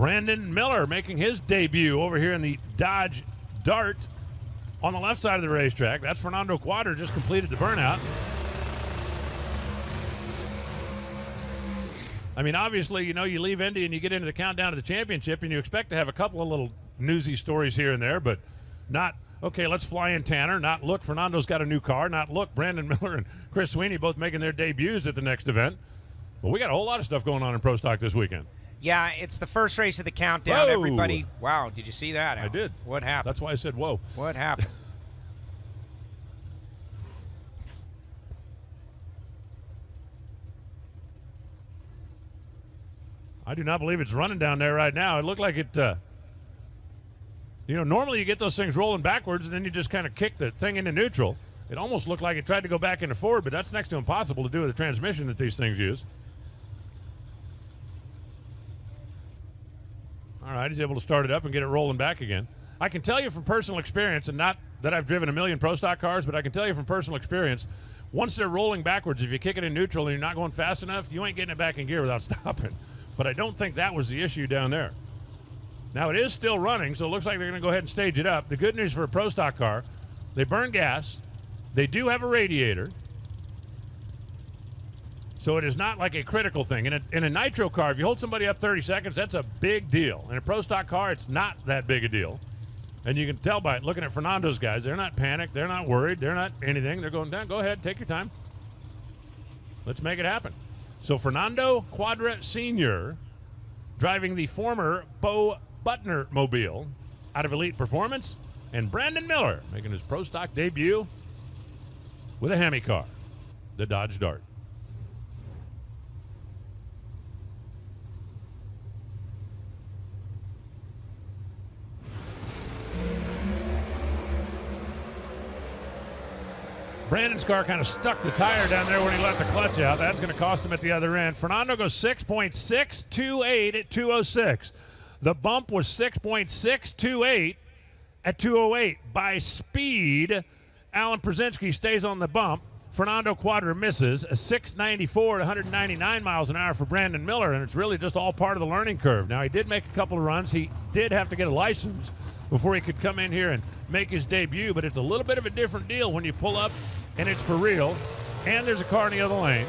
Brandon Miller making his debut over here in the Dodge Dart on the left side of the racetrack. That's Fernando Cuadra, just completed the burnout. I mean, obviously, you know, you leave Indy and you get into the countdown to the championship and you expect to have a couple of little newsy stories here and there, but not, okay, let's fly in Tanner, not, look, Fernando's got a new car, not, look, Brandon Miller and Chris Sweeney both making their debuts at the next event. But we got a whole lot of stuff going on in Pro Stock this weekend. Yeah, it's the first race of the countdown. Whoa. Everybody, wow, did you see that, Al? I did. What happened? That's why I said, whoa. What happened? I do not believe it's running down there right now. It looked like it, you know, normally you get those things rolling backwards and then you just kind of kick the thing into neutral. It almost looked like it tried to go back into forward, but that's next to impossible to do with the transmission that these things use. All right, he's able to start it up and get it rolling back again. I can tell you from personal experience, and not that I've driven a million Pro Stock cars, but I can tell you from personal experience, once they're rolling backwards, if you kick it in neutral and you're not going fast enough, you ain't getting it back in gear without stopping. But I don't think that was the issue down there. Now, it is still running, so it looks like they're going to go ahead and stage it up. The good news for a Pro Stock car, they burn gas. They do have a radiator. So it is not like a critical thing. In a nitro car, if you hold somebody up 30 seconds, that's a big deal. In a Pro Stock car, it's not that big a deal. And you can tell by it, looking at Fernando's guys, they're not panicked, they're not worried, they're not anything. They're going down, go ahead, take your time. Let's make it happen. So Fernando Cuadra Sr. driving the former Bo Butner mobile out of Elite Performance, and Brandon Miller making his Pro Stock debut with a Hemi car, the Dodge Dart. Brandon's car kind of stuck the tire down there when he let the clutch out. That's going to cost him at the other end. Fernando goes 6.628 at 206. The bump was 6.628 at 208. By speed, Alan Przenski stays on the bump. Fernando Cuadra misses a 694 to 199 miles an hour for Brandon Miller, and it's really just all part of the learning curve. Now, he did make a couple of runs. He did have to get a license before he could come in here and make his debut, but it's a little bit of a different deal when you pull up and it's for real, and there's a car in the other lane.